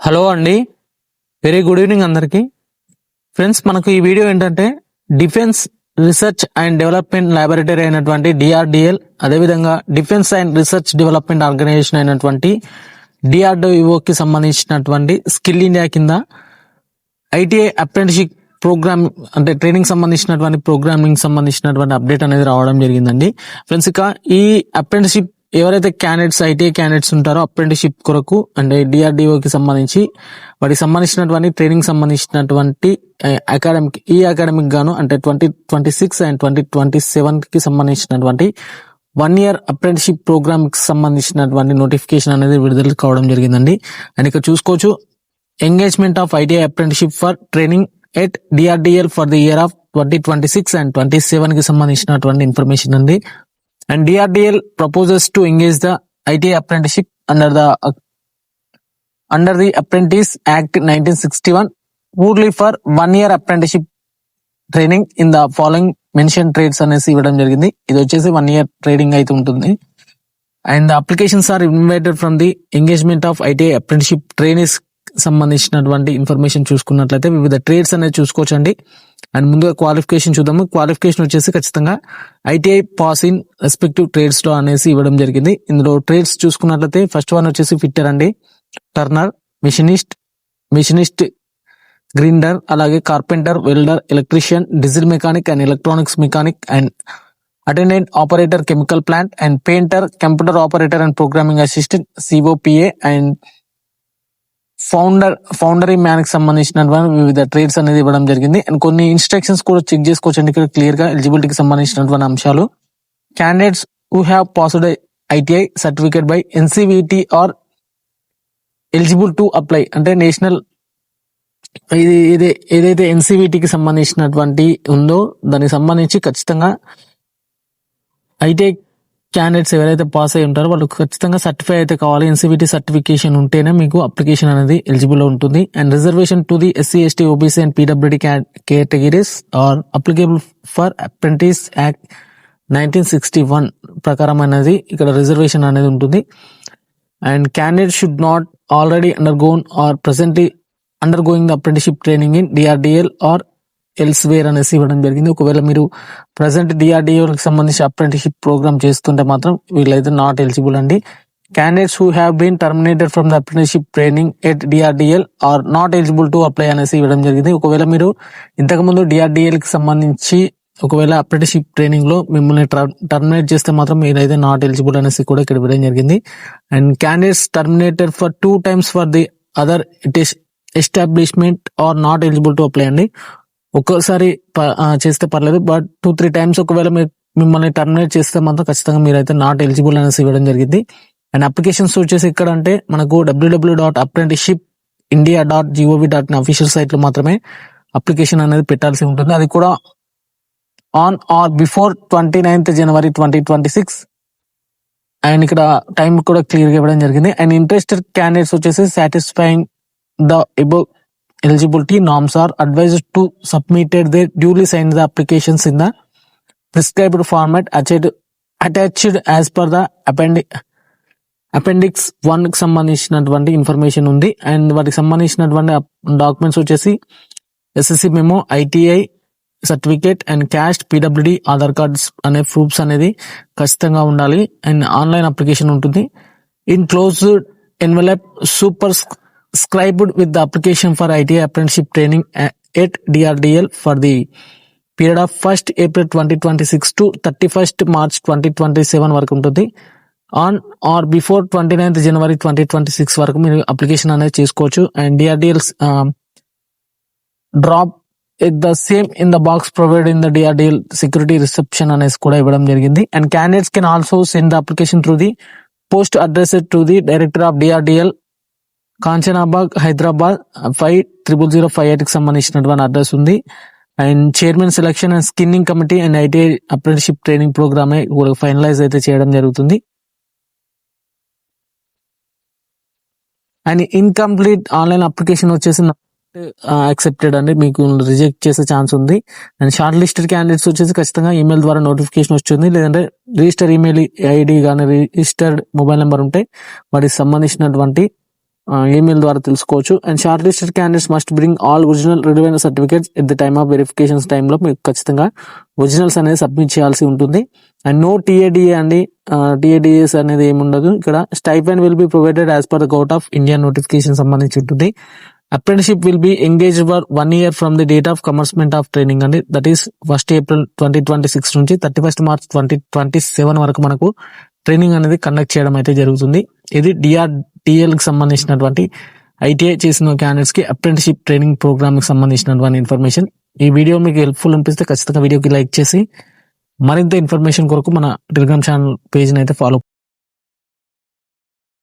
Hello అండి, very good evening అందరికీ. Friends, మనకు ఈ వీడియో ఏంటంటే defence research and development laboratory అయినటువంటి డిఆర్డిఎల్, అదేవిధంగా defence and research development organisation అయినటువంటి డిఆర్డిఓకి సంబంధించినటువంటి స్కిల్ ఇండియా కింద ఐటీఐ అప్రెంటిస్షిప్ ప్రోగ్రామ్ అంటే ట్రైనింగ్ సంబంధించినటువంటి ప్రోగ్రామింగ్ సంబంధించినటువంటి అప్డేట్ అనేది రావడం జరిగిందండి. ఫ్రెండ్స్, ఇక ఈ అప్రెంటిస్షిప్ ఎవరైతే క్యాండిడేట్స్ ఐటీఐ క్యాండిడేట్స్ ఉంటారో అప్రెంటిస్షిప్ కొరకు అంటే డిఆర్డిఓకి సంబంధించి వాటికి సంబంధించినటువంటి ట్రైనింగ్ సంబంధించినటువంటి అకాడమిక్ గాను అంటే 2026 అండ్ 2027 కి సంబంధించినటువంటి 1 year అప్రెంటిస్షిప్ ప్రోగ్రామ్ కి సంబంధించినటువంటి నోటిఫికేషన్ అనేది విడుదల కావడం జరిగిందండి. అండ్ ఇక్కడ చూసుకోవచ్చు, engagement of ITI apprenticeship for training at DRDL for the year of 2026 and 2027 కి సంబంధించినటువంటి ఇన్ఫర్మేషన్ అండి. And DRDL proposes to engage the ITI apprenticeship under the Apprentice Act 1961 only for 1 year apprenticeship training in the following mentioned trades అనేసి ఇవ్వడం జరిగింది. ఇది వచ్చేసి 1 year training అయితే ఉంటుంది. And the applications are invited from the engagement of ITI apprenticeship trainees సంబంధించినటువంటి information చూసుకున్నట్లయితే వివిధ ట్రేడ్స్ అనేది చూసుకోవచ్చండి. అండ్ ముందుగా క్వాలిఫికేషన్ చూద్దాము. క్వాలిఫికేషన్ వచ్చేసి ఖచ్చితంగా ITI pass in respective trades లో అనేసి ఇవ్వడం జరిగింది. ఇందులో ట్రేడ్స్ చూసుకున్నట్లయితే ఫస్ట్ వన్ వచ్చేసి ఫిట్టర్ అండి, టర్నర్, మిషనిస్ట్, గ్రైండర్, అలాగే carpenter, welder, electrician, diesel mechanic and electronics mechanic and attendant operator, chemical plant and painter, computer operator and programming assistant, COPA and foundry man కి సంబంధించినటువంటి వివిధ trades అనేది ఇవ్వడం జరిగింది. And కొన్ని ఇన్స్ట్రక్షన్స్ కూడా చెక్ చేసుకోవచ్చండి ఇక్కడ క్లియర్ గా ఎలిజిబిలిటీకి సంబంధించినటువంటి అంశాలు. Candidates who have passed ITI certificate by NCVT are eligible to apply అంటే నేషనల్ ఏదైతే ఎన్సీవీటీకి సంబంధించినటువంటి ఉందో దానికి సంబంధించి ఖచ్చితంగా ఐటీఐ క్యాండిడేట్స్ ఎవరైతే పాస్ అయి ఉంటారో వాళ్ళు ఖచ్చితంగా సర్టిఫై అయితే కావాలి. ఎన్సీవీటీ సర్టిఫికేషన్ ఉంటేనే మీకు అప్లికేషన్ అనేది ఎలిజిబుల్ ఉంటుంది. And reservation to the SC, ST, OBC and PWD categories are applicable for apprentice act 1961 ప్రకారం అనేది ఇక్కడ రిజర్వేషన్ అనేది ఉంటుంది. And candidate should not already undergone or presently undergoing the apprenticeship training in DRDL or elsewhere అనేసి ఇవ్వడం జరిగింది. ఒకవేళ మీరు ప్రజెంట్ డిఆర్డిఓకి సంబంధించి అప్రెంటిస్షిప్ ప్రోగ్రామ్ చేస్తుంటే మాత్రం వీళ్ళైతే నాట్ ఎలిజిబుల్ అండి. Candidates who have been terminated from the apprenticeship training at DRDL are not eligible to apply అనేసి ఇవ్వడం జరిగింది. ఒకవేళ మీరు ఇంతకుముందు డిఆర్డిఎల్ కి సంబంధించి ఒకవేళ అప్రెంటిస్షిప్ ట్రైనింగ్ లో మిమ్మల్ని టర్మినేట్ చేస్తే మాత్రం మీరైతే నాట్ ఎలిజిబుల్ అనేసి కూడా ఇక్కడ ఇవ్వడం జరిగింది. And candidates terminated for 2 times for the other establishment are not eligible to apply అండి. ఒక్కోసారి చేస్తే పర్లేదు, బట్ 2-3 times ఒకవేళ మిమ్మల్ని టర్మినేట్ చేస్తే మాత్రం ఖచ్చితంగా మీరైతే నాట్ ఎలిజిబుల్ అనేసి ఇవ్వడం జరిగింది. అండ్ అప్లికేషన్స్ వచ్చేసి ఇక్కడ అంటే మనకు www.apprenticeshippindia.gov.in అఫీషియల్ సైట్ లో మాత్రమే అప్లికేషన్ అనేది పెట్టాల్సి ఉంటుంది. అది కూడా on are before 29th January 2026. And ఇక్కడ టైం కూడా క్లియర్ గా ఇవ్వడం జరిగింది. అండ్ ఇంట్రెస్టెడ్ క్యాండిడేట్స్ వచ్చేసి satisfying the above eligibility norms are advised to submitted their duly signed the applications in the prescribed format attached as per the appendix 1 కి సంబంధించినటువంటి information ఉంది. And వాటికి సంబంధించినటువంటి డాక్యుమెంట్స్ వచ్చేసి SSC memo, ITI certificate and caste, PWD, Aadhaar cards అనే proofs అనేది ఖచ్చితంగా ఉండాలి. అండ్ ఆన్లైన్ అప్లికేషన్ ఉంటుంది. In closed envelope subscribed with the application for ITI apprenticeship training at DRDL for the period of 1st April 2026 to 31st March 2027 వరకు ఉంటుంది. On are before 29th January 2026 వరకు మీరు application అనేది చేసుకోవచ్చు. And DRDL drop the same in the box provide in the DRDL security reception అనేసి కూడా ఇవ్వడం జరిగింది. And candidates can also send the application through the post address to the director of DRDL, Kanchanbagh, Hyderabad 500058 కి సంబంధించినటువంటి address ఉంది. And chairman selection and screening committee and ITI apprenticeship training programme finalise అయితే చేయడం జరుగుతుంది. అండ్ ఇన్కంప్లీట్ ఆన్లైన్ అప్లికేషన్ వచ్చేసి accepted అండి, మీకు reject చేసే ఛాన్స్ ఉంది. అండ్ షార్ట్ లిస్టెడ్ క్యాండిడేట్స్ వచ్చేసి ఖచ్చితంగా ఈమెయిల్ ద్వారా నోటిఫికేషన్ వస్తుంది, లేదంటే రిజిస్టర్ ఈమెయిల్ ఐడి కానీ రిజిస్టర్డ్ మొబైల్ నెంబర్ ఉంటే వాటికి సంబంధించినటువంటి ఈమెయిల్ ద్వారా తెలుసుకోవచ్చు. And short listed candidates must bring all original relevant certificates at the time of verifications టైంలో మీకు ఖచ్చితంగా ఒరిజినల్స్ అనేది సబ్మిట్ చేయాల్సి ఉంటుంది. అండ్ నో టీఏడిఏ అండి, టీఏడిఏస్ అనేది ఏముండదు ఇక్కడ. Stipend will be provided as per the govt of India notification సంబంధించి ఉంటుంది. Apprenticeship will be engage for 1 year from the date of commencement of training అండి. దట్ ఈస్ 1st April 2026 నుంచి 31st March 2027 వరకు మనకు ట్రైనింగ్ అనేది conduct చేయడం అయితే జరుగుతుంది. ఇది DRDL కి సంబంధించినటువంటి ITI చేసిన క్యాండిడేట్స్ కి అప్రెంటిషిప్ ట్రైనింగ్ ప్రోగ్రామ్ కి సంబంధించినటువంటి ఇన్ఫర్మేషన్. ఈ వీడియో మీకు హెల్ప్ఫుల్ అనిపిస్తే ఖచ్చితంగా వీడియోకి లైక్ చేసి మరింత ఇన్ఫర్మేషన్ కొరకు మన టెలిగ్రామ్ ఛానల్ పేజ్ని అయితే ఫాలో